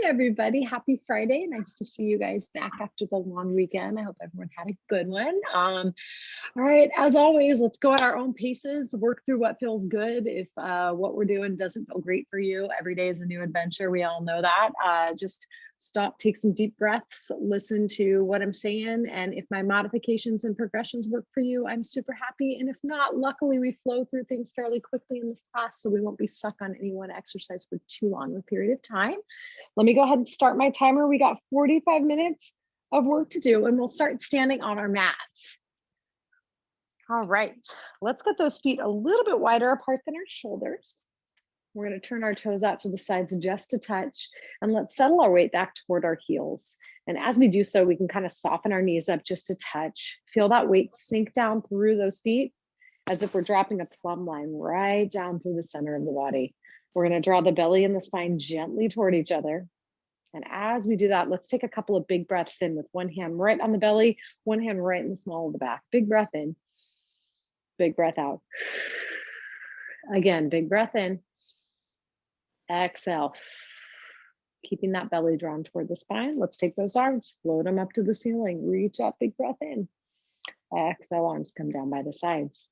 everybody. Happy Friday. Nice to see you guys back after the long weekend. I hope everyone had a good one. All right, as always, let's go at our own paces, work through what feels good. If what we're doing doesn't feel great for you, every day is a new adventure. We all know that. Just stop, take some deep breaths, listen to what I'm saying. And if my modifications and progressions work for you, I'm super happy. And if not, luckily we flow through things fairly quickly in this class, so we won't be stuck on any one exercise for too long of a period of time. Let me go ahead and start my timer. We got 45 minutes of work to do, and we'll start standing on our mats. All right, let's get those feet a little bit wider apart than our shoulders. We're going to turn our toes out to the sides just a touch, and let's settle our weight back toward our heels. And as we do so, we can kind of soften our knees up just a touch. Feel that weight sink down through those feet as if we're dropping a plumb line right down through the center of the body. We're going to draw the belly and the spine gently toward each other. And as we do that, let's take a couple of big breaths in with one hand right on the belly, one hand right in the small of the back. Big breath in, big breath out. Again, big breath in. Exhale, keeping that belly drawn toward the spine. Let's take those arms, float them up to the ceiling, reach up, big breath in. Exhale, arms come down by the sides.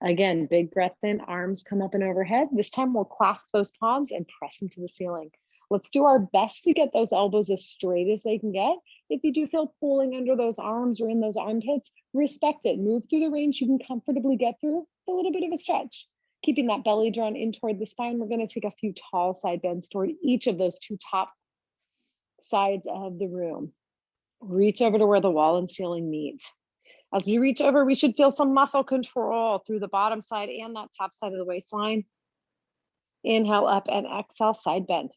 Again, big breath in, arms come up and overhead. This time we'll clasp those palms and press them to the ceiling. Let's do our best to get those elbows as straight as they can get. If you do feel pulling under those arms or in those armpits, respect it. Move through the range you can comfortably get through, a little bit of a stretch. Keeping that belly drawn in toward the spine, we're going to take a few tall side bends toward each of those two top sides of the room. Reach over to where the wall and ceiling meet. As we reach over, we should feel some muscle control through the bottom side and that top side of the waistline. Inhale up and exhale, side bend.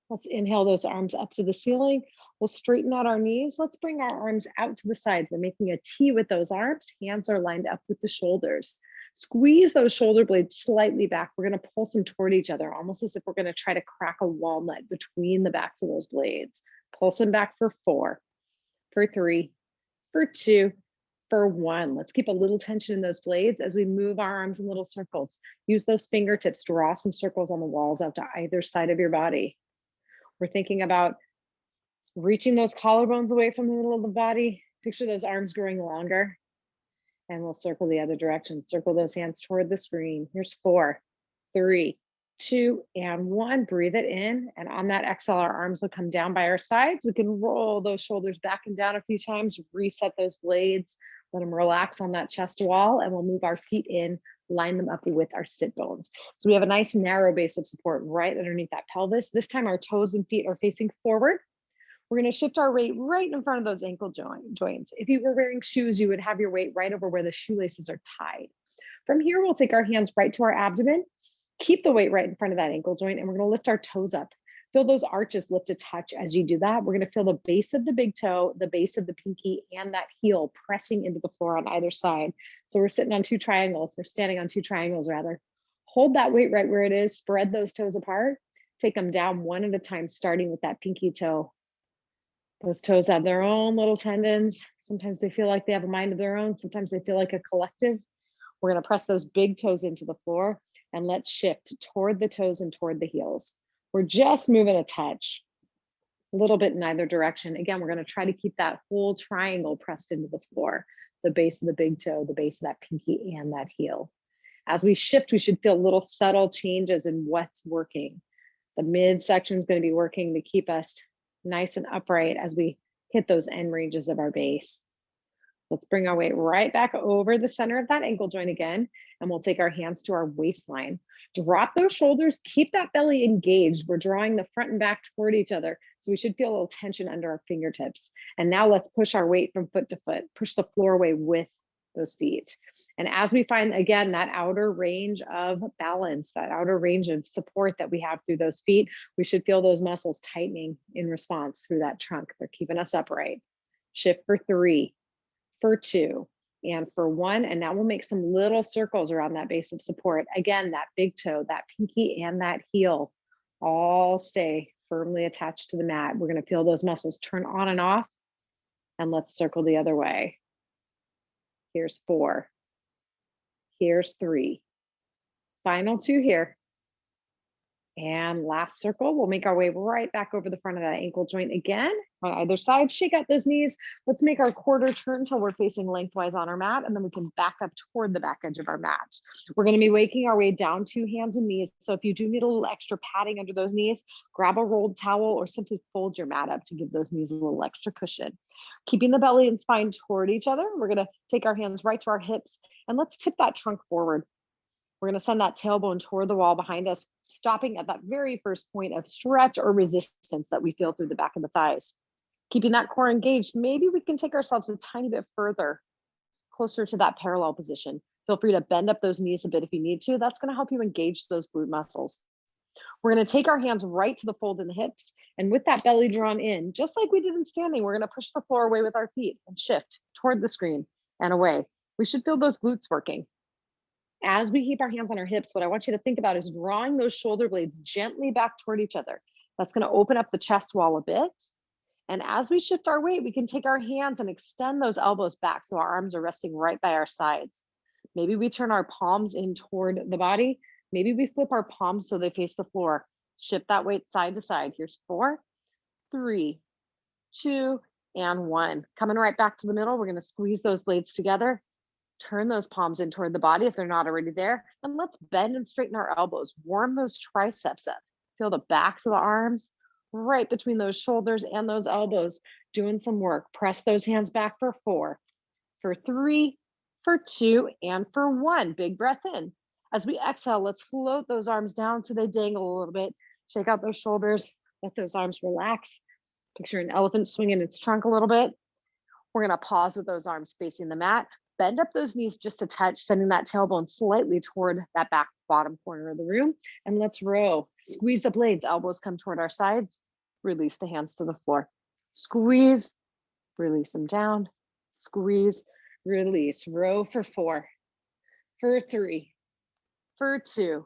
Let's inhale those arms up to the ceiling. We'll straighten out our knees. Let's bring our arms out to the sides. We're making a T with those arms. Hands are lined up with the shoulders. Squeeze those shoulder blades slightly back. We're going to pulse them toward each other, almost as if we're going to try to crack a walnut between the backs of those blades. Pulse them back for 4, for 3, for 2, for 1. Let's keep a little tension in those blades as we move our arms in little circles. Use those fingertips, draw some circles on the walls out to either side of your body. We're thinking about reaching those collarbones away from the middle of the body. Picture those arms growing longer. And we'll circle the other direction. Circle those hands toward the screen. Here's 4, 3, 2, and 1. Breathe it in. And on that exhale, our arms will come down by our sides. We can roll those shoulders back and down a few times, reset those blades, let them relax on that chest wall, and we'll move our feet in, line them up with our sit bones. So we have a nice narrow base of support right underneath that pelvis. This time our toes and feet are facing forward. We're going to shift our weight right in front of those ankle joints. If you were wearing shoes, you would have your weight right over where the shoelaces are tied. From here, we'll take our hands right to our abdomen, keep the weight right in front of that ankle joint, and we're going to lift our toes up. Feel those arches lift a touch as you do that. We're going to feel the base of the big toe, the base of the pinky, and that heel pressing into the floor on either side. So we're sitting on 2 triangles. We're standing on 2 triangles, rather. Hold that weight right where it is. Spread those toes apart. Take them down one at a time, starting with that pinky toe. Those toes have their own little tendons. Sometimes they feel like they have a mind of their own. Sometimes they feel like a collective. We're going to press those big toes into the floor, and let's shift toward the toes and toward the heels. We're just moving a touch, a little bit in either direction. Again, we're going to try to keep that whole triangle pressed into the floor, the base of the big toe, the base of that pinky, and that heel. As we shift, we should feel little subtle changes in what's working. The midsection is going to be working to keep us nice and upright as we hit those end ranges of our base. Let's bring our weight right back over the center of that ankle joint again, and we'll take our hands to our waistline. Drop those shoulders, keep that belly engaged. We're drawing the front and back toward each other, so we should feel a little tension under our fingertips. And now let's push our weight from foot to foot, push the floor away with those feet. And as we find, again, that outer range of balance, that outer range of support that we have through those feet, we should feel those muscles tightening in response through that trunk. They're keeping us upright. Shift for 3, for 2, and for 1. And now we'll make some little circles around that base of support. Again, that big toe, that pinky, and that heel all stay firmly attached to the mat. We're going to feel those muscles turn on and off. And let's circle the other way. Here's 4. Here's 3. Final 2 here. And last circle, we'll make our way right back over the front of that ankle joint again on either side. Shake out those knees. Let's make our quarter turn until we're facing lengthwise on our mat, and then we can back up toward the back edge of our mat. We're going to be waking our way down to hands and knees. So if you do need a little extra padding under those knees, grab a rolled towel or simply fold your mat up to give those knees a little extra cushion. Keeping the belly and spine toward each other, we're going to take our hands right to our hips, and let's tip that trunk forward. We're going to send that tailbone toward the wall behind us, stopping at that very first point of stretch or resistance that we feel through the back of the thighs. Keeping that core engaged, maybe we can take ourselves a tiny bit further, closer to that parallel position. Feel free to bend up those knees a bit if you need to. That's going to help you engage those glute muscles. We're going to take our hands right to the fold in the hips, and with that belly drawn in, just like we did in standing, we're going to push the floor away with our feet and shift toward the screen and away. We should feel those glutes working. As we keep our hands on our hips, what I want you to think about is drawing those shoulder blades gently back toward each other. That's going to open up the chest wall a bit. And as we shift our weight, we can take our hands and extend those elbows back so our arms are resting right by our sides. Maybe we turn our palms in toward the body. Maybe we flip our palms so they face the floor. Shift that weight side to side. Here's 4, 3, 2, and 1. Coming right back to the middle, we're going to squeeze those blades together. Turn those palms in toward the body if they're not already there. And let's bend and straighten our elbows. Warm those triceps up. Feel the backs of the arms right between those shoulders and those elbows. Doing some work. Press those hands back for 4, for 3, for 2, and for 1. Big breath in. As we exhale, let's float those arms down so they dangle a little bit. Shake out those shoulders. Let those arms relax. Picture an elephant swinging its trunk a little bit. We're going to pause with those arms facing the mat. Bend up those knees just a touch, sending that tailbone slightly toward that back bottom corner of the room. And let's row. Squeeze the blades, elbows come toward our sides. Release the hands to the floor. Squeeze, release them down. Squeeze, release. Row for 4, for 3, for 2,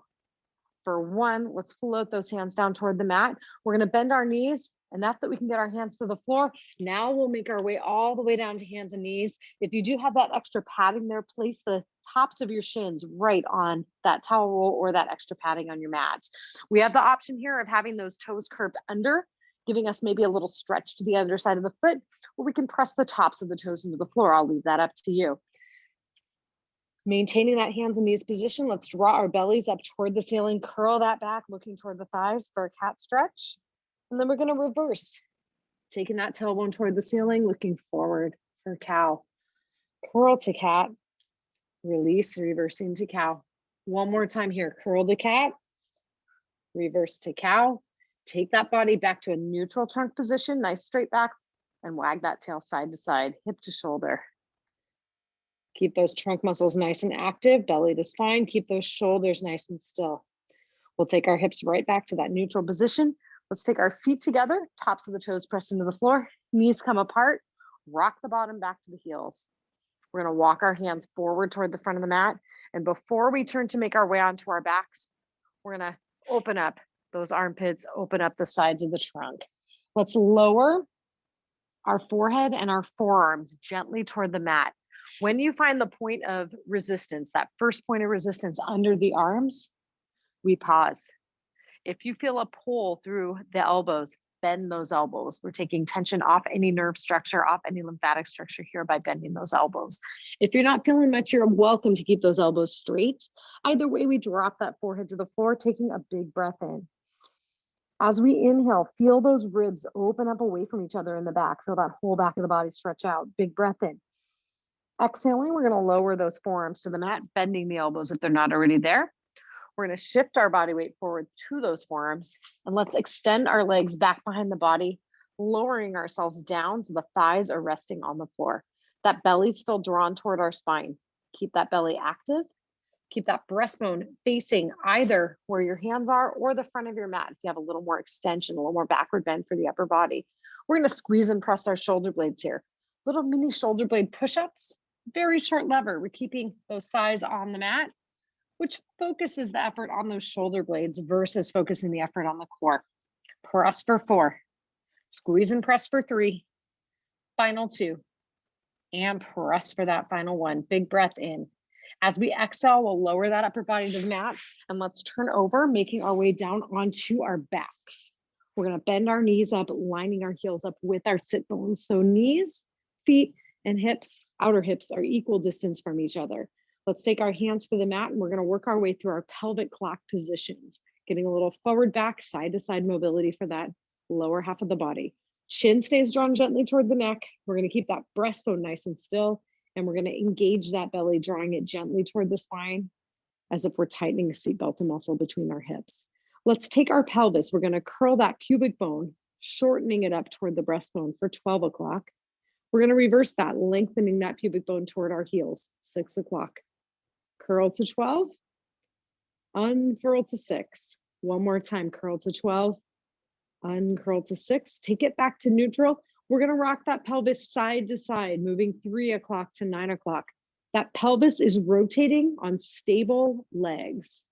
for 1. Let's float those hands down toward the mat. We're going to bend our knees enough that we can get our hands to the floor. Now we'll make our way all the way down to hands and knees. If you do have that extra padding there, place the tops of your shins right on that towel roll or that extra padding on your mat. We have the option here of having those toes curved under, giving us maybe a little stretch to the underside of the foot, or we can press the tops of the toes into the floor. I'll leave that up to you. Maintaining that hands and knees position, let's draw our bellies up toward the ceiling, curl that back, looking toward the thighs for a cat stretch. And then we're going to reverse, taking that tailbone toward the ceiling, looking forward for cow. Curl to cat, release, reversing to cow. One more time here, curl to cat, reverse to cow. Take that body back to a neutral trunk position, nice straight back, and wag that tail side to side, hip to shoulder. Keep those trunk muscles nice and active, belly to spine. Keep those shoulders nice and still. We'll take our hips right back to that neutral position. Let's take our feet together, tops of the toes pressed into the floor, knees come apart, rock the bottom back to the heels. We're going to walk our hands forward toward the front of the mat. And before we turn to make our way onto our backs, we're going to open up those armpits, open up the sides of the trunk. Let's lower our forehead and our forearms gently toward the mat. When you find the point of resistance, that first point of resistance under the arms, we pause. If you feel a pull through the elbows, bend those elbows. We're taking tension off any nerve structure, off any lymphatic structure here by bending those elbows. If you're not feeling much, you're welcome to keep those elbows straight. Either way, we drop that forehead to the floor, taking a big breath in. As we inhale, feel those ribs open up away from each other in the back. Feel that whole back of the body stretch out. Big breath in. Exhaling, we're going to lower those forearms to the mat, bending the elbows if they're not already there. We're going to shift our body weight forward to those forearms, and let's extend our legs back behind the body, lowering ourselves down so the thighs are resting on the floor. That belly's still drawn toward our spine. Keep that belly active. Keep that breastbone facing either where your hands are or the front of your mat. If you have a little more extension, a little more backward bend for the upper body. We're going to squeeze and press our shoulder blades here. Little mini shoulder blade push-ups, very short lever. We're keeping those thighs on the mat, which focuses the effort on those shoulder blades versus focusing the effort on the core. Press for 4, squeeze and press for 3, final 2, and press for that final 1. Big breath in. As we exhale, we'll lower that upper body to the mat, and let's turn over, making our way down onto our backs. We're gonna bend our knees up, lining our heels up with our sit bones. So knees, feet, and hips, outer hips are equal distance from each other. Let's take our hands to the mat, and we're gonna work our way through our pelvic clock positions, getting a little forward, back, side to side mobility for that lower half of the body. Chin stays drawn gently toward the neck. We're gonna keep that breastbone nice and still, and we're gonna engage that belly, drawing it gently toward the spine as if we're tightening a seatbelt muscle between our hips. Let's take our pelvis. We're gonna curl that pubic bone, shortening it up toward the breastbone for 12 o'clock. We're gonna reverse that, lengthening that pubic bone toward our heels, 6 o'clock. Curl to 12, uncurl to 6. One more time, curl to 12, uncurl to 6. Take it back to neutral. We're gonna rock that pelvis side to side, moving 3 o'clock to 9 o'clock. That pelvis is rotating on stable legs.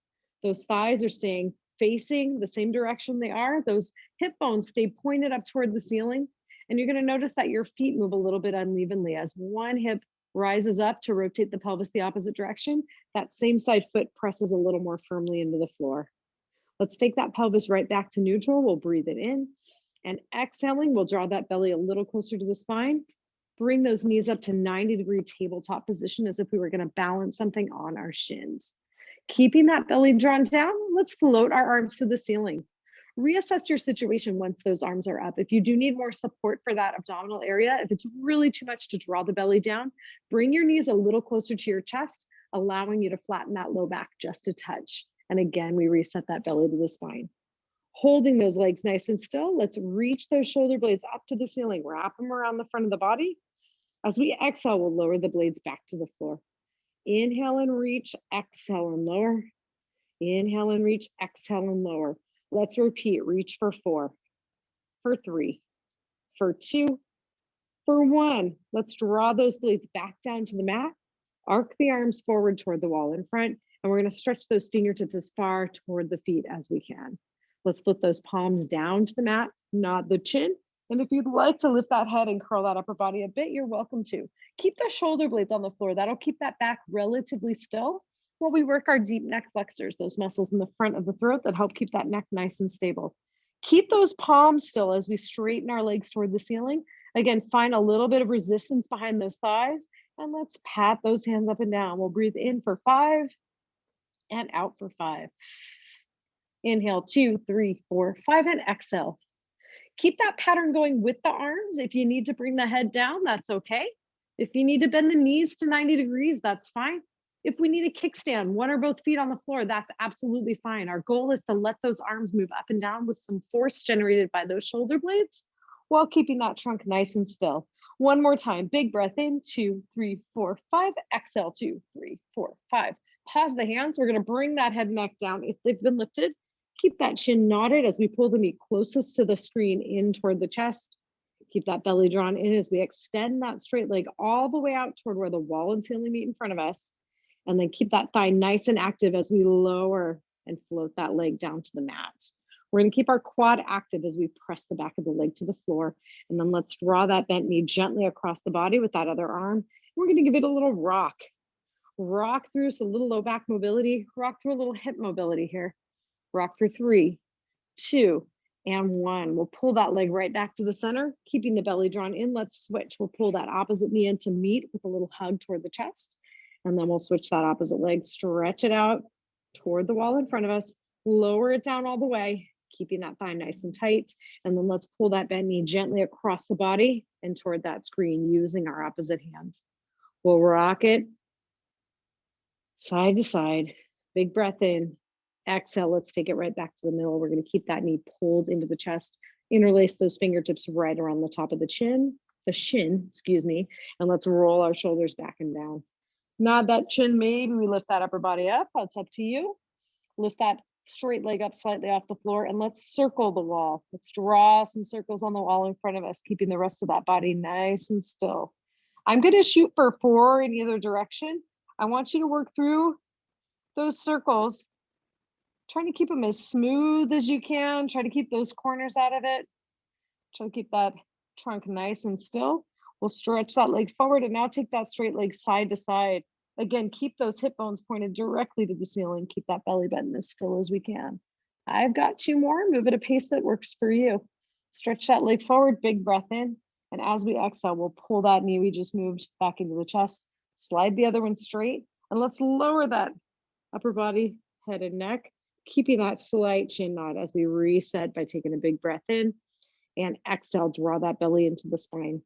Those thighs are staying facing the same direction they are. Those hip bones stay pointed up toward the ceiling. And you're gonna notice that your feet move a little bit unevenly as one hip rises up to rotate the pelvis the opposite direction. That same side foot presses a little more firmly into the floor. Let's take that pelvis right back to neutral. We'll breathe it in, and exhaling, we'll draw that belly a little closer to the spine. Bring those knees up to 90-degree tabletop position as if we were gonna balance something on our shins. Keeping that belly drawn down, let's float our arms to the ceiling. Reassess your situation once those arms are up. If you do need more support for that abdominal area, if it's really too much to draw the belly down, bring your knees a little closer to your chest, allowing you to flatten that low back just a touch. And again, we reset that belly to the spine. Holding those legs nice and still, let's reach those shoulder blades up to the ceiling, wrap them around the front of the body. As we exhale, we'll lower the blades back to the floor. Inhale and reach, exhale and lower. Inhale and reach, exhale and lower. Let's repeat, reach for 4, for 3, for 2, for 1. Let's draw those blades back down to the mat, arc the arms forward toward the wall in front, and we're gonna stretch those fingertips as far toward the feet as we can. Let's flip those palms down to the mat, nod the chin. And if you'd like to lift that head and curl that upper body a bit, you're welcome to. Keep the shoulder blades on the floor. That'll keep that back relatively still while we work our deep neck flexors, those muscles in the front of the throat that help keep that neck nice and stable. Keep those palms still as we straighten our legs toward the ceiling. Again, find a little bit of resistance behind those thighs, and let's pat those hands up and down. We'll breathe in for 5 and out for 5. Inhale, 2, 3, 4, 5, and exhale. Keep that pattern going with the arms. If you need to bring the head down, that's okay. If you need to bend the knees to 90 degrees, that's fine. If we need a kickstand, one or both feet on the floor, that's absolutely fine. Our goal is to let those arms move up and down with some force generated by those shoulder blades while keeping that trunk nice and still. One more time, big breath in, 2, 3, 4, 5, exhale, 2, 3, 4, 5. Pause the hands. We're gonna bring that head and neck down if they've been lifted. Keep that chin knotted as we pull the knee closest to the screen in toward the chest. Keep that belly drawn in as we extend that straight leg all the way out toward where the wall and ceiling meet in front of us. And then keep that thigh nice and active as we lower and float that leg down to the mat. We're gonna keep our quad active as we press the back of the leg to the floor. And then let's draw that bent knee gently across the body with that other arm. We're gonna give it a little rock. Rock through some little low back mobility, rock through a little hip mobility here. Rock for 3, 2, and 1. We'll pull that leg right back to the center, keeping the belly drawn in. Let's switch. We'll pull that opposite knee in to meet with a little hug toward the chest. And then we'll switch that opposite leg, stretch it out toward the wall in front of us, lower it down all the way, keeping that thigh nice and tight. And then let's pull that bent knee gently across the body and toward that screen using our opposite hand. We'll rock it side to side. Big breath in. Exhale, let's take it right back to the middle. We're going to keep that knee pulled into the chest, interlace those fingertips right around the top of the shin, excuse me, and let's roll our shoulders back and down. Nod that chin, maybe we lift that upper body up. That's up to you. Lift that straight leg up slightly off the floor, and let's circle the wall. Let's draw some circles on the wall in front of us, keeping the rest of that body nice and still. I'm going to shoot for 4 in either direction. I want you to work through those circles, trying to keep them as smooth as you can. Try to keep those corners out of it. Try to keep that trunk nice and still. We'll stretch that leg forward and now take that straight leg side to side. Again, keep those hip bones pointed directly to the ceiling. Keep that belly button as still as we can. I've got 2 more. Move at a pace that works for you. Stretch that leg forward, big breath in. And as we exhale, we'll pull that knee we just moved back into the chest. Slide the other one straight. And let's lower that upper body, head and neck, keeping that slight chin nod as we reset by taking a big breath in. And exhale, draw that belly into the spine.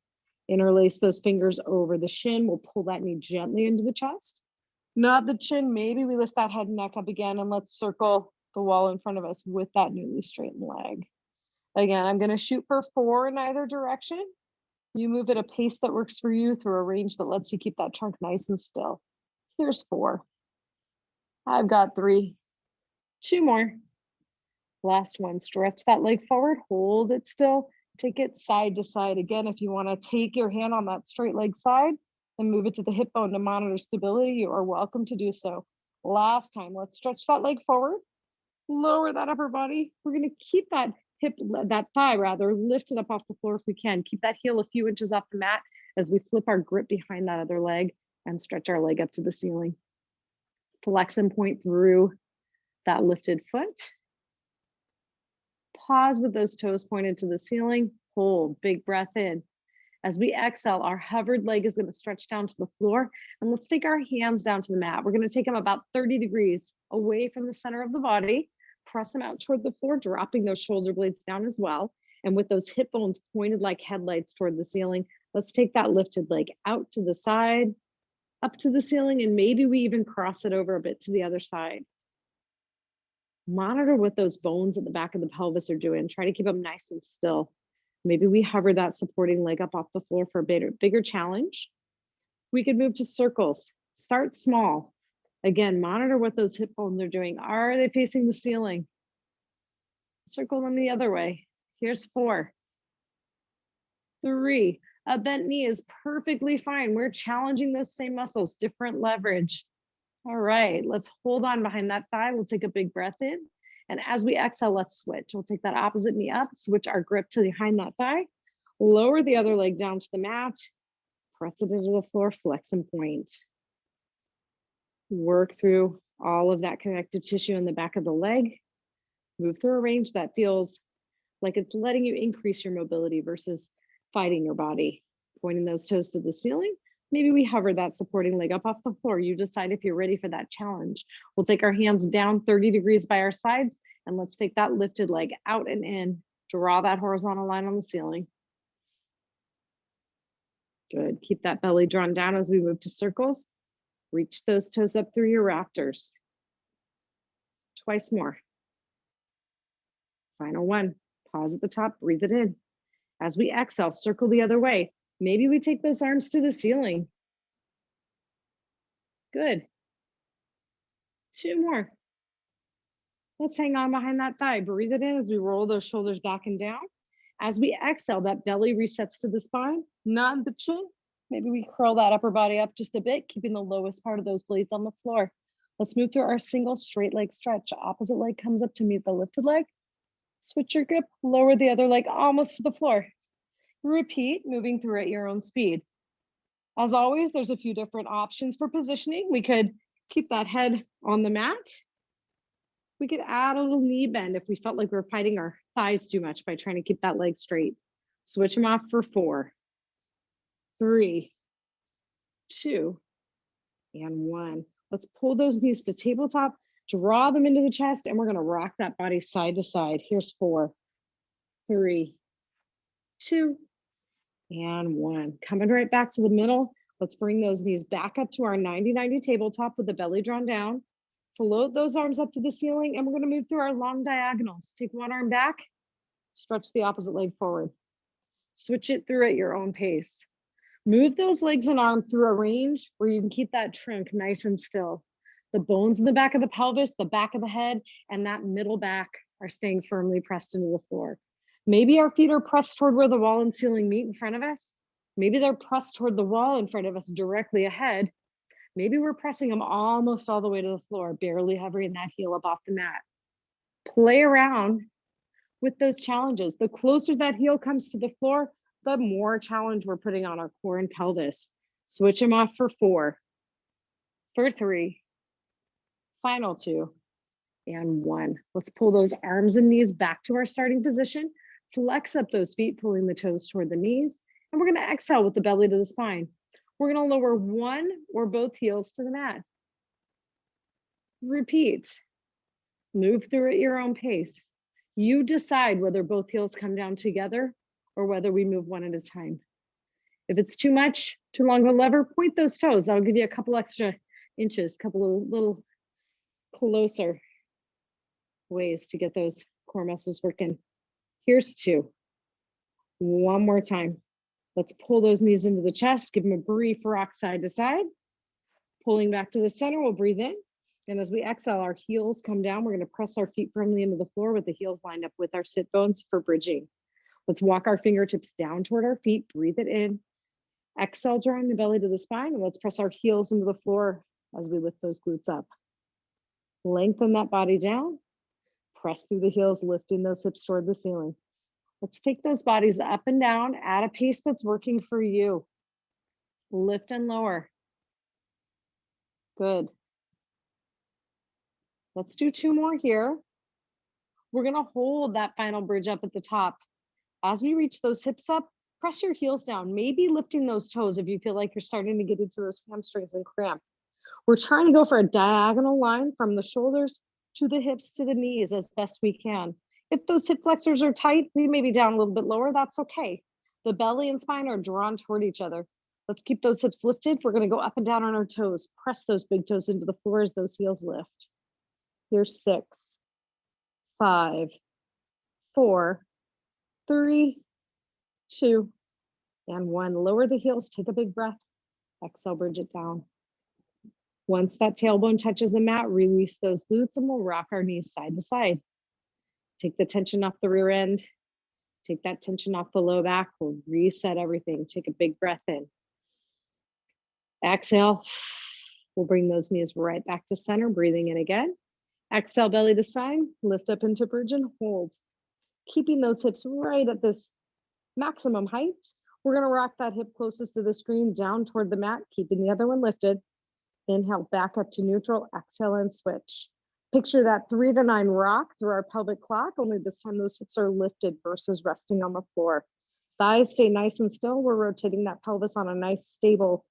Interlace those fingers over the shin. We'll pull that knee gently into the chest. Not the chin. Maybe we lift that head and neck up again, and let's circle the wall in front of us with that newly straightened leg. Again, I'm going to shoot for 4 in either direction. You move at a pace that works for you through a range that lets you keep that trunk nice and still. Here's 4. I've got 3. 2 more. Last one. Stretch that leg forward, hold it still, take it side to side. Again, if you want to take your hand on that straight leg side and move it to the hip bone to monitor stability, you are welcome to do so. Last time, let's stretch that leg forward, lower that upper body. We're going to keep that thigh lifted up off the floor if we can. Keep that heel a few inches off the mat as we flip our grip behind that other leg and stretch our leg up to the ceiling. Flex and point through that lifted foot. Pause with those toes pointed to the ceiling. Hold, big breath in. As we exhale, our hovered leg is going to stretch down to the floor. And let's take our hands down to the mat. We're going to take them about 30 degrees away from the center of the body. Press them out toward the floor, dropping those shoulder blades down as well. And with those hip bones pointed like headlights toward the ceiling, let's take that lifted leg out to the side, up to the ceiling, and maybe we even cross it over a bit to the other side. Monitor what those bones at the back of the pelvis are doing. Try to keep them nice and still. Maybe we hover that supporting leg up off the floor for a bigger challenge. We could move to circles. Start small. Again, monitor what those hip bones are doing. Are they facing the ceiling? Circle them the other way. Here's 4. 3. A bent knee is perfectly fine. We're challenging those same muscles, different leverage. All right, let's hold on behind that thigh. We'll take a big breath in. And as we exhale, let's switch. We'll take that opposite knee up, switch our grip to behind that thigh, lower the other leg down to the mat, press it into the floor, flex and point. Work through all of that connective tissue in the back of the leg. Move through a range that feels like it's letting you increase your mobility versus fighting your body. Pointing those toes to the ceiling. Maybe we hover that supporting leg up off the floor. You decide if you're ready for that challenge. We'll take our hands down 30 degrees by our sides, and let's take that lifted leg out and in. Draw that horizontal line on the ceiling. Good. Keep that belly drawn down as we move to circles. Reach those toes up through your rafters. Twice more. Final one. Pause at the top, breathe it in. As we exhale, circle the other way. Maybe we take those arms to the ceiling. Good. 2 more. Let's hang on behind that thigh. Breathe it in as we roll those shoulders back and down. As we exhale, that belly resets to the spine, not the chin. Maybe we curl that upper body up just a bit, keeping the lowest part of those blades on the floor. Let's move through our single straight leg stretch. Opposite leg comes up to meet the lifted leg. Switch your grip, lower the other leg almost to the floor. Repeat, moving through at your own speed. As always, there's a few different options for positioning. We could keep that head on the mat. We could add a little knee bend if we felt like we're fighting our thighs too much by trying to keep that leg straight. Switch them off for 4, 3, 2, and 1. Let's pull those knees to tabletop, draw them into the chest, and we're going to rock that body side to side. Here's 4, 3, 2, and 1. Coming right back to the middle. Let's bring those knees back up to our 90-90 tabletop with the belly drawn down. Float those arms up to the ceiling, and we're going to move through our long diagonals. Take one arm back, stretch the opposite leg forward. Switch it through at your own pace. Move those legs and arms through a range where you can keep that trunk nice and still. The bones in the back of the pelvis, the back of the head, and that middle back are staying firmly pressed into the floor. Maybe our feet are pressed toward where the wall and ceiling meet in front of us. Maybe they're pressed toward the wall in front of us directly ahead. Maybe we're pressing them almost all the way to the floor, barely hovering that heel up off the mat. Play around with those challenges. The closer that heel comes to the floor, the more challenge we're putting on our core and pelvis. Switch them off for 4, for 3, final 2, and 1. Let's pull those arms and knees back to our starting position. Flex up those feet, pulling the toes toward the knees. And we're gonna exhale with the belly to the spine. We're gonna lower one or both heels to the mat. Repeat. Move through at your own pace. You decide whether both heels come down together or whether we move one at a time. If it's too much, too long of a lever, point those toes. That'll give you a couple extra inches, couple of little closer ways to get those core muscles working. Here's 2. One more time. Let's pull those knees into the chest, give them a brief rock side to side. Pulling back to the center, we'll breathe in. And as we exhale, our heels come down. We're gonna press our feet firmly into the floor with the heels lined up with our sit bones for bridging. Let's walk our fingertips down toward our feet, breathe it in. Exhale, drawing the belly to the spine, and let's press our heels into the floor as we lift those glutes up. Lengthen that body down, press through the heels, lifting those hips toward the ceiling. Let's take those bodies up and down at a pace that's working for you. Lift and lower. Good. Let's do 2 more here. We're gonna hold that final bridge up at the top. As we reach those hips up, press your heels down, maybe lifting those toes if you feel like you're starting to get into those hamstrings and cramp. We're trying to go for a diagonal line from the shoulders to the hips to the knees as best we can. If those hip flexors are tight, we may be down a little bit lower, that's okay. The belly and spine are drawn toward each other. Let's keep those hips lifted. We're gonna go up and down on our toes. Press those big toes into the floor as those heels lift. Here's 6, 5, 4, 3, 2, and 1. Lower the heels, take a big breath. Exhale, bridge it down. Once that tailbone touches the mat, release those glutes and we'll rock our knees side to side. Take the tension off the rear end. Take that tension off the low back. We'll reset everything. Take a big breath in. Exhale. We'll bring those knees right back to center, breathing in again. Exhale, belly to side, lift up into bridge and hold. Keeping those hips right at this maximum height. We're gonna rock that hip closest to the screen down toward the mat, keeping the other one lifted. Inhale, back up to neutral, exhale and switch. Picture that 3 to 9 rock through our pelvic clock, only this time those hips are lifted versus resting on the floor. Thighs stay nice and still. We're rotating that pelvis on a nice stable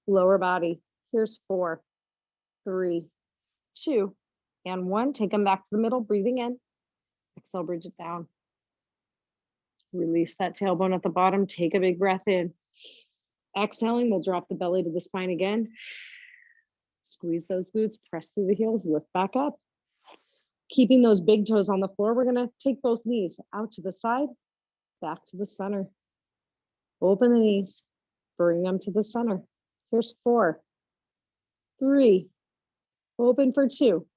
lower body. Here's 4, 3, 2, and 1. Take them back to the middle, breathing in. Exhale, bridge it down. Release that tailbone at the bottom. Take a big breath in. Exhaling, we'll drop the belly to the spine again. Squeeze those glutes, press through the heels, lift back up. Keeping those big toes on the floor, we're gonna take both knees out to the side, back to the center. Open the knees, bring them to the center. Here's 4, 3, open for 2,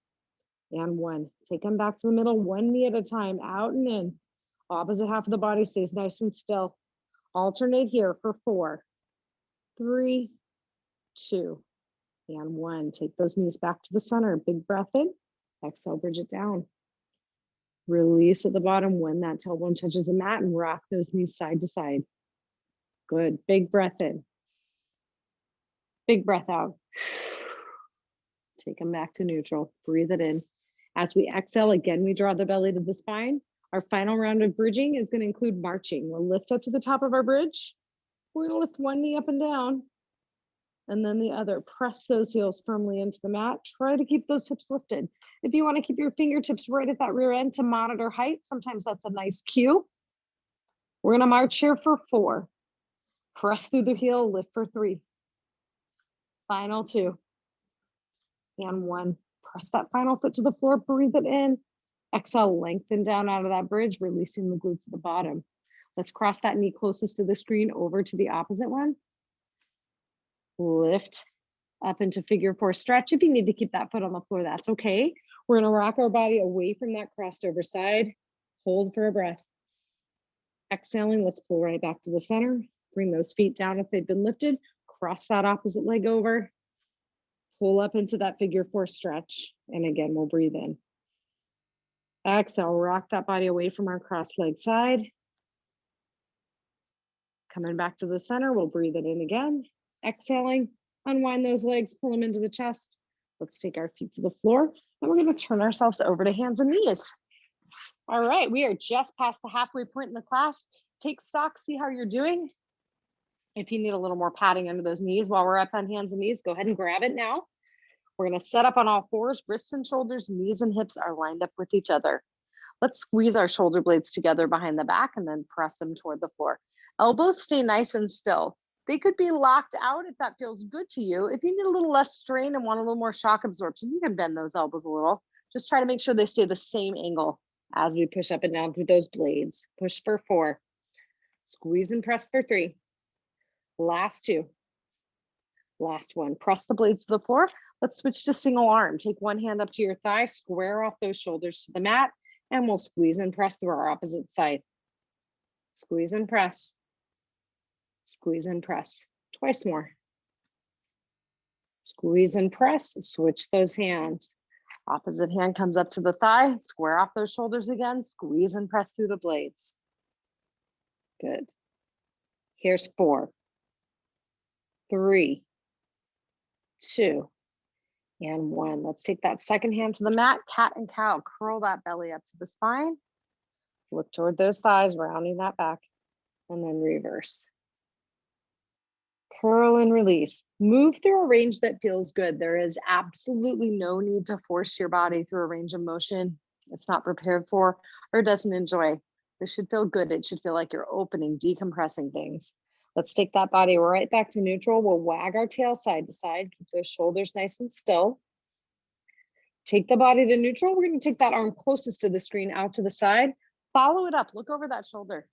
and 1. Take them back to the middle, one knee at a time, out and in. Opposite half of the body stays nice and still. Alternate here for 4, 3, 2, and 1. Take those knees back to the center. Big breath in. Exhale, bridge it down. Release at the bottom when that tailbone touches the mat and rock those knees side to side. Good. Big breath in. Big breath out. Take them back to neutral. Breathe it in. As we exhale, again, we draw the belly to the spine. Our final round of bridging is going to include marching. We'll lift up to the top of our bridge. We're going to lift one knee up and down, and then the other. Press those heels firmly into the mat. Try to keep those hips lifted. If you want to keep your fingertips right at that rear end to monitor height, sometimes that's a nice cue. We're going to march here for 4. Press through the heel, lift for 3. Final 2. And 1. Press that final foot to the floor, breathe it in. Exhale, lengthen down out of that bridge, releasing the glutes at the bottom. Let's cross that knee closest to the screen over to the opposite one. Lift up into figure 4 stretch. If you need to keep that foot on the floor, that's okay. We're gonna rock our body away from that crossed over side. Hold for a breath. Exhaling, let's pull right back to the center. Bring those feet down if they've been lifted. Cross that opposite leg over. Pull up into that figure 4 stretch. And again, we'll breathe in. Exhale, rock that body away from our crossed leg side. Coming back to the center, we'll breathe it in again. Exhaling, Unwind those legs, pull them into the chest. Let's take our feet to the floor, and we're going to turn ourselves over to hands and knees. All right, we are just past the halfway point in the class. Take stock, see how you're doing. If you need a little more padding under those knees while we're up on hands and knees, go ahead and grab it now. We're going to set up on all fours, wrists and shoulders, knees and hips are lined up with each other. Let's squeeze our shoulder blades together behind the back and then press them toward the floor. Elbows stay nice and still. They could be locked out if that feels good to you. If you need a little less strain and want a little more shock absorption, you can bend those elbows a little. Just try to make sure they stay the same angle as we push up and down through those blades. Push for 4. Squeeze and press for 3. Last 2. Last 1. Press the blades to the floor. Let's switch to single arm. Take one hand up to your thigh, square off those shoulders to the mat, and we'll squeeze and press through our opposite side. Squeeze and press. Squeeze and press. Twice more. Squeeze and press. Switch those hands. Opposite hand comes up to the thigh. Square off those shoulders again. Squeeze and press through the blades. Good. Here's 4, 3, 2, and 1. Let's take that second hand to the mat. Cat and cow. Curl that belly up to the spine. Look toward those thighs, rounding that back, and then reverse. Curl and release. Move through a range that feels good. There is absolutely no need to force your body through a range of motion it's not prepared for or doesn't enjoy. This should feel good. It should feel like you're opening, decompressing things. Let's take that body right back to neutral. We'll wag our tail side to side. Keep those shoulders nice and still. Take the body to neutral. We're going to take that arm closest to the screen out to the side. Follow it up. Look over that shoulder.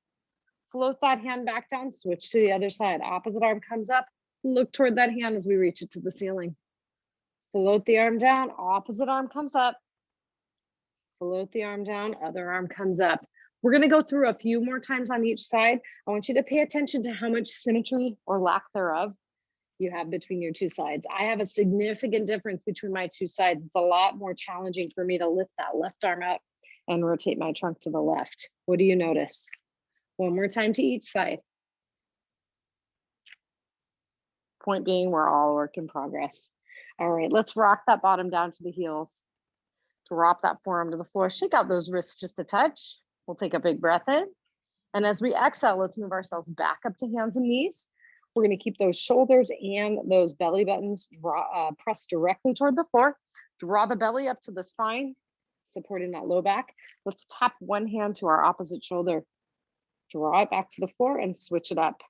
Float that hand back down. Switch to the other side. Opposite arm comes up. Look toward that hand as we reach it to the ceiling. Float the arm down. Opposite arm comes up. Float the arm down. Other arm comes up. We're going to go through a few more times on each side. I want you to pay attention to how much symmetry or lack thereof you have between your two sides. I have a significant difference between my two sides. It's a lot more challenging for me to lift that left arm up and rotate my trunk to the left. What do you notice? One more time to each side. Point being, we're all work in progress. All right, let's rock that bottom down to the heels. Drop that forearm to the floor. Shake out those wrists just a touch. We'll take a big breath in. And as we exhale, let's move ourselves back up to hands and knees. We're going to keep those shoulders and those belly buttons pressed directly toward the floor. Draw the belly up to the spine, supporting that low back. Let's tap one hand to our opposite shoulder. Draw it back to the floor and switch it up.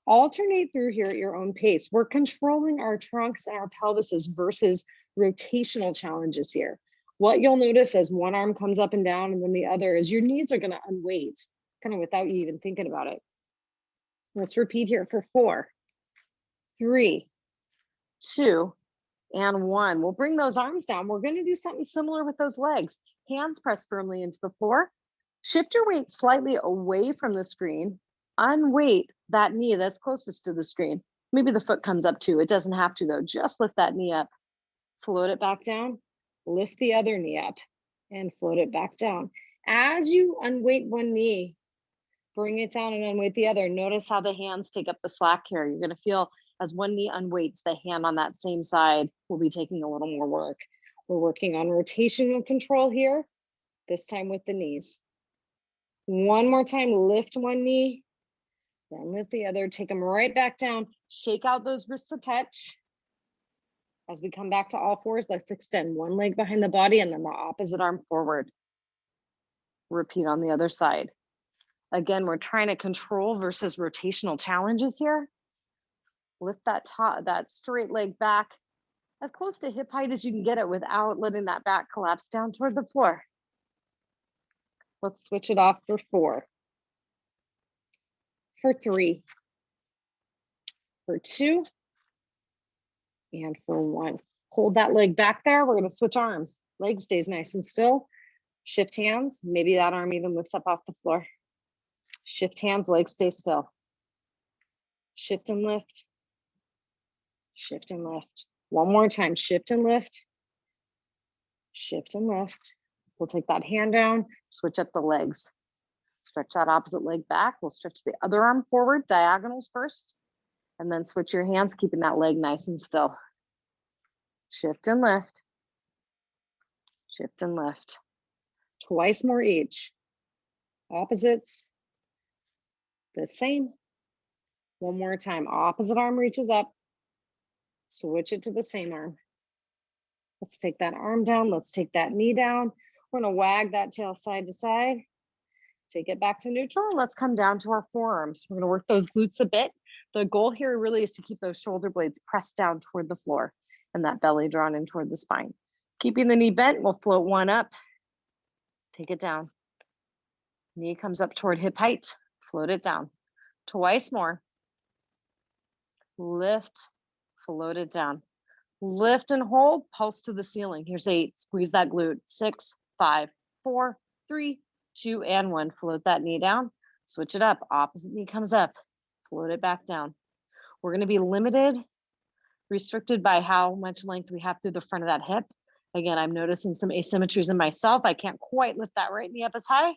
Alternate through here at your own pace. We're controlling our trunks and our pelvises versus rotational challenges here. What you'll notice as one arm comes up and down and then the other is your knees are going to unweight, kind of without you even thinking about it. Let's repeat here for 4, 3, 2, and 1. We'll bring those arms down. We're going to do something similar with those legs. Hands press firmly into the floor. Shift your weight slightly away from the screen. Unweight that knee that's closest to the screen. Maybe the foot comes up too. It doesn't have to though. Just lift that knee up. Float it back down. Lift the other knee up and float it back down. As you unweight one knee, bring it down and unweight the other. Notice how the hands take up the slack here. You're going to feel as one knee unweights, the hand on that same side will be taking a little more work. We're working on rotational control here, this time with the knees. One more time, lift one knee, then lift the other, take them right back down. Shake out those wrists a touch. As we come back to all fours, let's extend one leg behind the body and then the opposite arm forward. Repeat on the other side. Again, we're trying to control versus rotational challenges here. Lift that straight leg back as close to hip height as you can get it without letting that back collapse down toward the floor. Let's switch it off for 4, for 3, for 2, and for 1. Hold that leg back there. We're going to switch arms. Leg stays nice and still. Shift hands. Maybe that arm even lifts up off the floor. Shift hands, leg stay still. Shift and lift. Shift and lift. One more time. Shift and lift. Shift and lift. We'll take that hand down, switch up the legs. Stretch that opposite leg back. We'll stretch the other arm forward, diagonals first. And then switch your hands, keeping that leg nice and still. Shift and lift. Shift and lift. Twice more each. Opposites. The same. One more time. Opposite arm reaches up. Switch it to the same arm. Let's take that arm down. Let's take that knee down. We're going to wag that tail side to side. Take it back to neutral. Let's come down to our forearms. We're going to work those glutes a bit. The goal here really is to keep those shoulder blades pressed down toward the floor and that belly drawn in toward the spine. Keeping the knee bent, we'll float one up. Take it down. Knee comes up toward hip height. Float it down. Twice more. Lift, float it down. Lift and hold, pulse to the ceiling. Here's 8. Squeeze that glute. 6, 5, 4, 3, 2, and 1. Float that knee down. Switch it up. Opposite knee comes up. Float it back down. We're going to be limited, restricted by how much length we have through the front of that hip. Again, I'm noticing some asymmetries in myself. I can't quite lift that right knee up as high.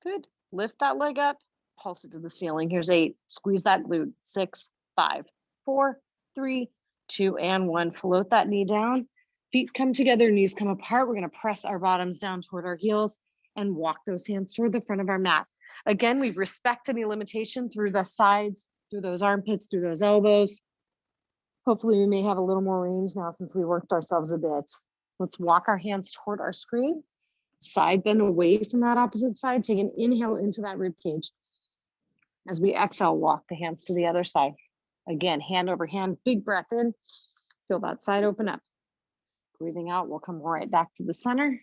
Good. Lift that leg up. Pulse it to the ceiling. Here's 8. Squeeze that glute. 6, 5, 4, 3, 2, and 1. Float that knee down. Feet come together, knees come apart. We're going to press our bottoms down toward our heels and walk those hands toward the front of our mat. Again, we respect any limitation through the sides, through those armpits, through those elbows. Hopefully we may have a little more range now since we worked ourselves a bit. Let's walk our hands toward our screen. Side bend away from that opposite side. Take an inhale into that rib cage. As we exhale, walk the hands to the other side. Again, hand over hand, big breath in. Feel that side open up. Breathing out, we'll come right back to the center.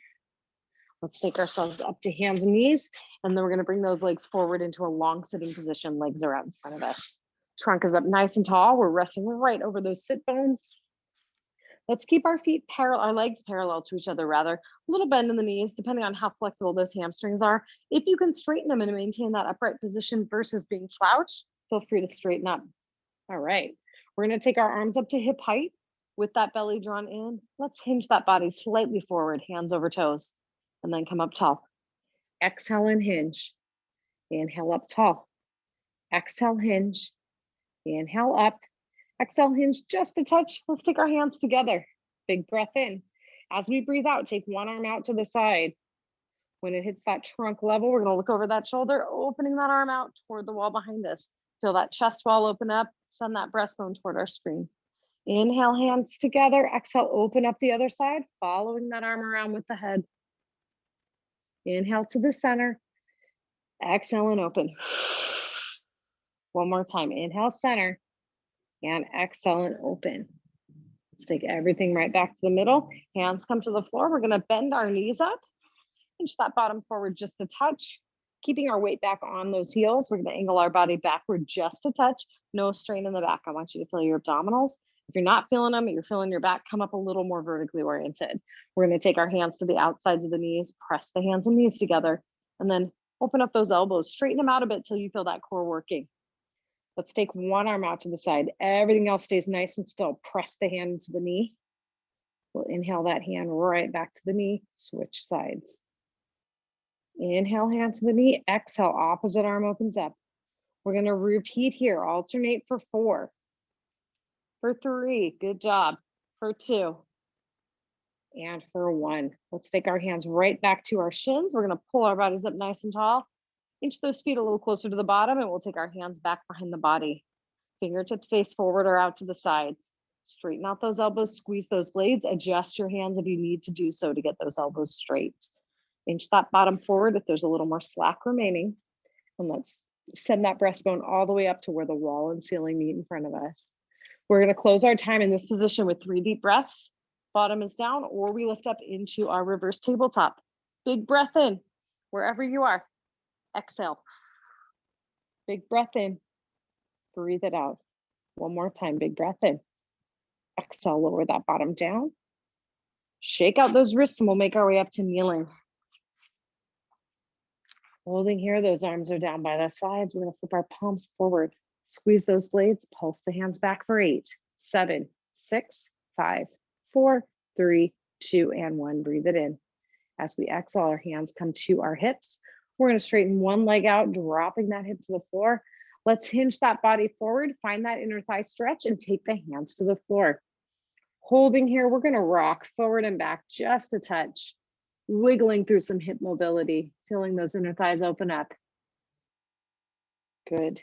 Let's take ourselves up to hands and knees, and then we're going to bring those legs forward into a long sitting position. Legs are out in front of us. Trunk is up nice and tall. We're resting right over those sit bones. Let's keep our feet parallel, our legs parallel to each other, rather. A little bend in the knees, depending on how flexible those hamstrings are. If you can straighten them and maintain that upright position versus being slouched, feel free to straighten up. All right, we're going to take our arms up to hip height with that belly drawn in. Let's hinge that body slightly forward, hands over toes, and then come up tall. Exhale and hinge. Inhale up tall. Exhale, hinge. Inhale up. Exhale, hinge just a touch. Let's take our hands together. Big breath in. As we breathe out, take one arm out to the side. When it hits that trunk level, we're going to look over that shoulder, opening that arm out toward the wall behind us. Feel that chest wall open up. Send that breastbone toward our screen. Inhale, hands together. Exhale, open up the other side, following that arm around with the head. Inhale to the center. Exhale and open. One more time. Inhale, center. And exhale and open. Let's take everything right back to the middle. Hands come to the floor. We're going to bend our knees up. Inch that bottom forward just a touch. Keeping our weight back on those heels. We're going to angle our body backward just a touch. No strain in the back. I want you to feel your abdominals. If you're not feeling them, you're feeling your back, come up a little more vertically oriented. We're going to take our hands to the outsides of the knees, press the hands and knees together, and then open up those elbows. Straighten them out a bit till you feel that core working. Let's take one arm out to the side. Everything else stays nice and still. Press the hand into the knee. We'll inhale that hand right back to the knee. Switch sides. Inhale, hand to the knee. Exhale, opposite arm opens up. We're going to repeat here. Alternate for 4. For 3. Good job. For 2. And for 1. Let's take our hands right back to our shins. We're going to pull our bodies up nice and tall. Inch those feet a little closer to the bottom, and we'll take our hands back behind the body. Fingertips face forward or out to the sides. Straighten out those elbows, squeeze those blades, adjust your hands if you need to do so to get those elbows straight. Inch that bottom forward if there's a little more slack remaining. And let's send that breastbone all the way up to where the wall and ceiling meet in front of us. We're going to close our time in this position with 3 deep breaths. Bottom is down, or we lift up into our reverse tabletop. Big breath in, wherever you are. Exhale. Big breath in. Breathe it out. One more time. Big breath in. Exhale. Lower that bottom down. Shake out those wrists and we'll make our way up to kneeling. Holding here, those arms are down by the sides. We're going to flip our palms forward. Squeeze those blades. Pulse the hands back for 8, 7, 6, 5, 4, 3, 2, and 1. Breathe it in. As we exhale, our hands come to our hips. We're going to straighten one leg out, dropping that hip to the floor. Let's hinge that body forward, find that inner thigh stretch, and take the hands to the floor. Holding here, we're gonna rock forward and back just a touch, wiggling through some hip mobility, feeling those inner thighs open up. Good.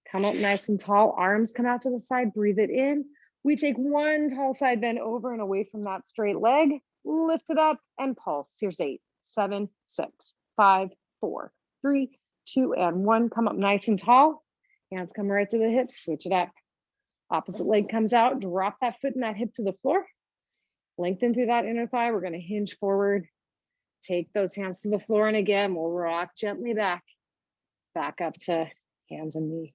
Come up nice and tall, arms come out to the side, breathe it in. We take one tall side bend over and away from that straight leg, lift it up and pulse. Here's 8, 7, 6, 5, 4, 3, 2, and 1. Come up nice and tall. Hands come right to the hips, switch it up. Opposite leg comes out, drop that foot and that hip to the floor. Lengthen through that inner thigh. We're gonna hinge forward. Take those hands to the floor, and again, we'll rock gently back up to hands and knee.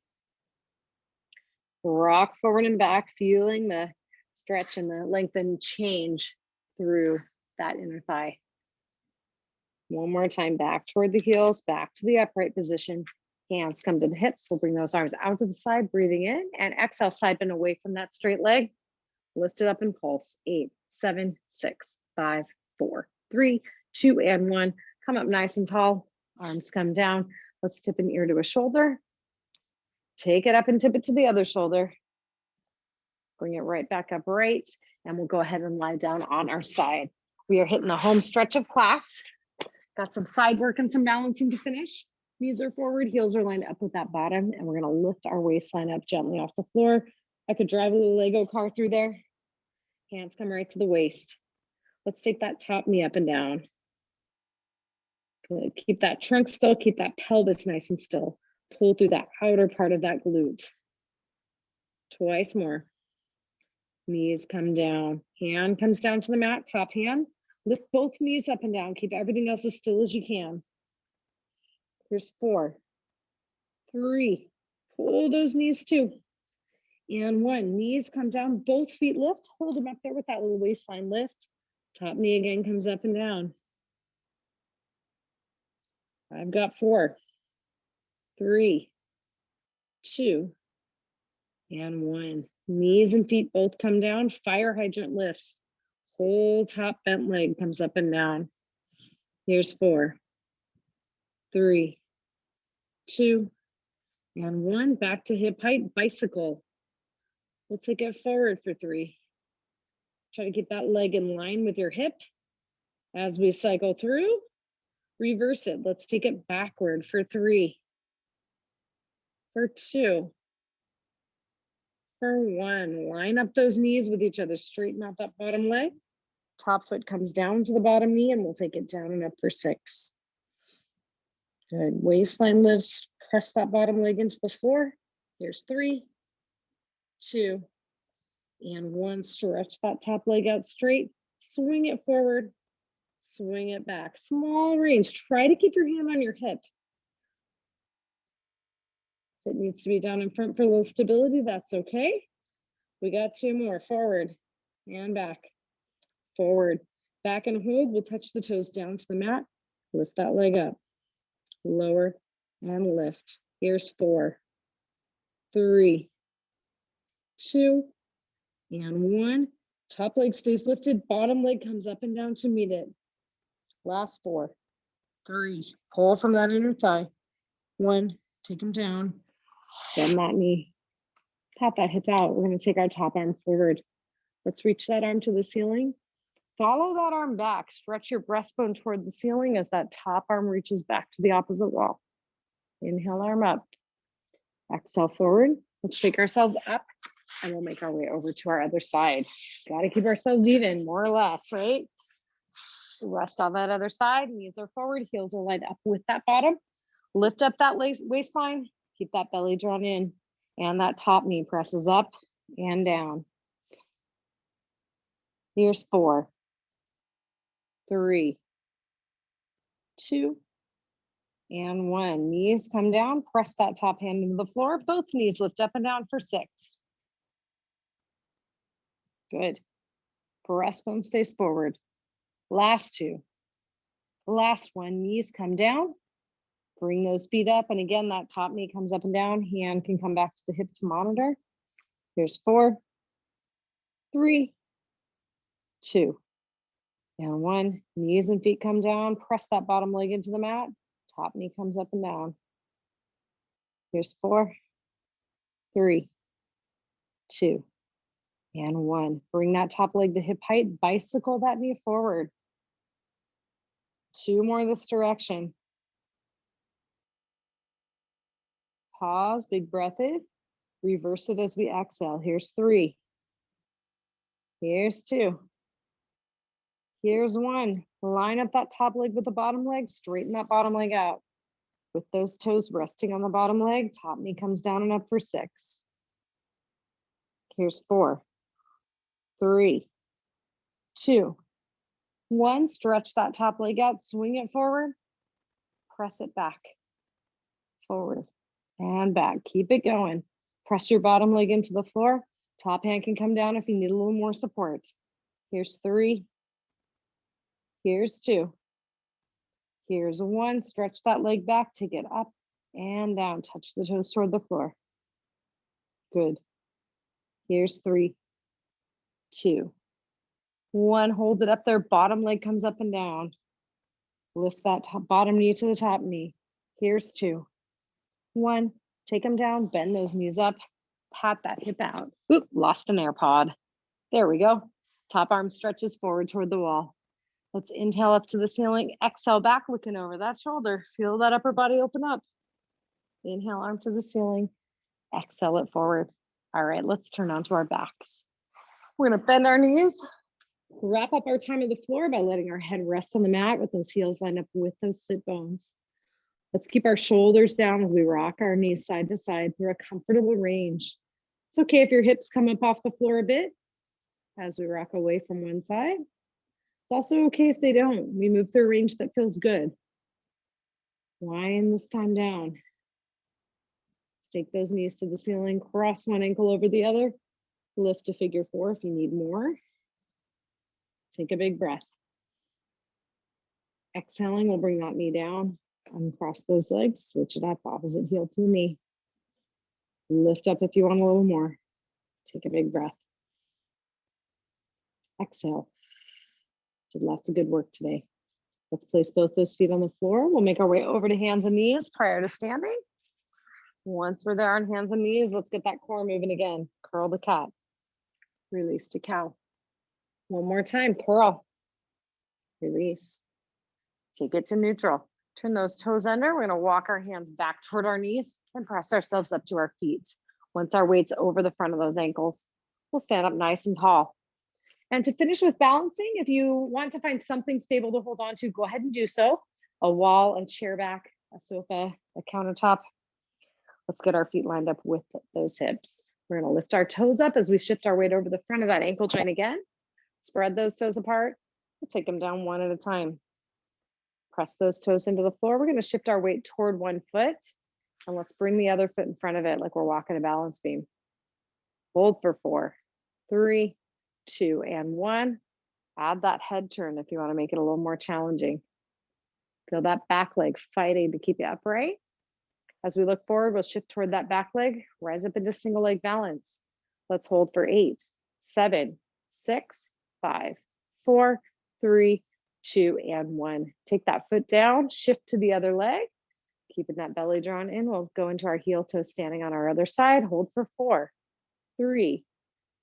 Rock forward and back, feeling the stretch and the lengthen change through that inner thigh. One more time, back toward the heels, back to the upright position. Hands come to the hips. We'll bring those arms out to the side, breathing in, and exhale, side bend away from that straight leg. Lift it up and pulse. 8, 7, 6, 5, 4, 3, 2, and 1. Come up nice and tall. Arms come down. Let's tip an ear to a shoulder. Take it up and tip it to the other shoulder. Bring it right back up right, and we'll go ahead and lie down on our side. We are hitting the home stretch of class. Got some side work and some balancing to finish. Knees are forward, heels are lined up with that bottom, and we're gonna lift our waistline up gently off the floor. I could drive a little Lego car through there. Hands come right to the waist. Let's take that top knee up and down. Good. Keep that trunk still, keep that pelvis nice and still. Pull through that outer part of that glute. Twice more. Knees come down. Hand comes down to the mat, top hand. Lift both knees up and down. Keep everything else as still as you can. Here's 4, 3. Pull those knees 2. And 1. Knees come down, both feet lift. Hold them up there with that little waistline lift. Top knee again comes up and down. I've got 4, 3, 2, and 1. Knees and feet both come down. Fire hydrant lifts. Whole top bent leg comes up and down. Here's 4, 3, 2, and 1. Back to hip height, bicycle. We'll take it forward for 3. Try to get that leg in line with your hip. As we cycle through, reverse it. Let's take it backward for 3, for 2, for 1. Line up those knees with each other. Straighten out that bottom leg. Top foot comes down to the bottom knee, and we'll take it down and up for 6. Good. Waistline lifts. Press that bottom leg into the floor. Here's 3, 2, and 1. Stretch that top leg out straight. Swing it forward. Swing it back. Small range. Try to keep your hand on your hip. If it needs to be down in front for a little stability, that's okay. We got 2 more. Forward and back. Forward. Back and hold. We'll touch the toes down to the mat. Lift that leg up. Lower and lift. Here's 4, 3, 2, and 1. Top leg stays lifted. Bottom leg comes up and down to meet it. Last 4, 3. Pull from that inner thigh. 1. Take them down. Bend that knee. Tap that hip out. We're going to take our top arm forward. Let's reach that arm to the ceiling. Follow that arm back. Stretch your breastbone toward the ceiling as that top arm reaches back to the opposite wall. Inhale, arm up. Exhale, forward. Let's take ourselves up, and we'll make our way over to our other side. Got to keep ourselves even, more or less, right? Rest on that other side. Knees are forward. Heels are lined up with that bottom. Lift up that waistline. Keep that belly drawn in. And that top knee presses up and down. Here's 4, 3, 2, and 1. Knees come down. Press that top hand into the floor. Both knees lift up and down for 6. Good. Breastbone stays forward. Last 2. Last 1. Knees come down. Bring those feet up. And again, that top knee comes up and down. Hand can come back to the hip to monitor. Here's 4, 3, 2, and 1. Knees and feet come down. Press that bottom leg into the mat. Top knee comes up and down. Here's 4, 3, 2, and 1. Bring that top leg to hip height, bicycle that knee forward. 2 more this direction. Pause, big breath in. Reverse it as we exhale. Here's 3. Here's 2. Here's 1. Line up that top leg with the bottom leg, straighten that bottom leg out. With those toes resting on the bottom leg, top knee comes down and up for 6. Here's 4, 3, 2, 1. Stretch that top leg out, swing it forward, press it back, forward and back. Keep it going. Press your bottom leg into the floor. Top hand can come down if you need a little more support. Here's 3. Here's 2. Here's 1. Stretch that leg back, take it up and down. Touch the toes toward the floor. Good. Here's 3, 2, 1. Hold it up there. Bottom leg comes up and down. Lift that bottom knee to the top knee. Here's 2, 1. Take them down, bend those knees up, pat that hip out. Oop, lost an AirPod. There we go. Top arm stretches forward toward the wall. Let's inhale up to the ceiling, exhale back, looking over that shoulder. Feel that upper body open up. Inhale, arm to the ceiling, exhale it forward. All right, let's turn onto our backs. We're gonna bend our knees, wrap up our time on the floor by letting our head rest on the mat with those heels lined up with those sit bones. Let's keep our shoulders down as we rock our knees side to side through a comfortable range. It's okay if your hips come up off the floor a bit as we rock away from one side. It's also okay if they don't. We move through a range that feels good. Wind this time down. Let's take those knees to the ceiling, cross one ankle over the other, lift to figure 4 if you need more. Take a big breath. Exhaling, we'll bring that knee down, uncross those legs, switch it up, opposite heel to the knee. Lift up if you want a little more. Take a big breath. Exhale. Did lots of good work today. Let's place both those feet on the floor. We'll make our way over to hands and knees prior to standing. Once we're there on hands and knees, let's get that core moving again. Curl the cat. Release to cow. One more time, curl. Release. Take it to neutral. Turn those toes under. We're gonna walk our hands back toward our knees and press ourselves up to our feet. Once our weight's over the front of those ankles, we'll stand up nice and tall. And to finish with balancing, if you want to find something stable to hold on to, go ahead and do so. A wall, a chair back, a sofa, a countertop. Let's get our feet lined up with those hips. We're gonna lift our toes up as we shift our weight over the front of that ankle joint again. Spread those toes apart. We'll take them down one at a time. Press those toes into the floor. We're gonna shift our weight toward one foot, and let's bring the other foot in front of it like we're walking a balance beam. Hold for 4, 3, 2, and 1. Add that head turn if you wanna make it a little more challenging. Feel that back leg fighting to keep you upright. As we look forward, we'll shift toward that back leg, rise up into single leg balance. Let's hold for 8, 7, 6, 5, 4, 3, 2, and 1. Take that foot down, shift to the other leg, keeping that belly drawn in. We'll go into our heel toe standing on our other side. Hold for 4, 3,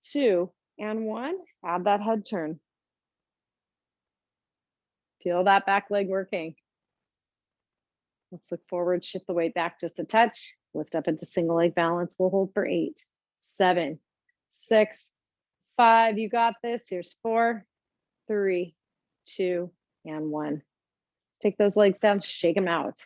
2, and 1. Add that head turn. Feel that back leg working. Let's look forward, shift the weight back just a touch, lift up into single leg balance. We'll hold for 8, 7, 6, 5. You got this. Here's 4, 3, 2, and 1. Take those legs down, shake them out.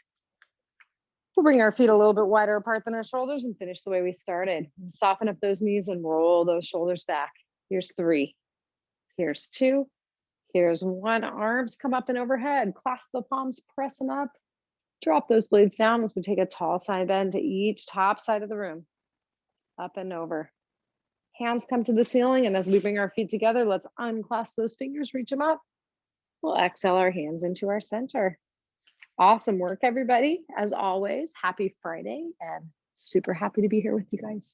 We'll bring our feet a little bit wider apart than our shoulders and finish the way we started. Soften up those knees and roll those shoulders back. Here's 3. Here's 2. Here's 1. Arms come up and overhead. Clasp the palms, press them up. Drop those blades down as we take a tall side bend to each top side of the room. Up and over. Hands come to the ceiling, and as we bring our feet together, let's unclasp those fingers, reach them up. We'll exhale our hands into our center. Awesome work, everybody. As always, happy Friday, and super happy to be here with you guys.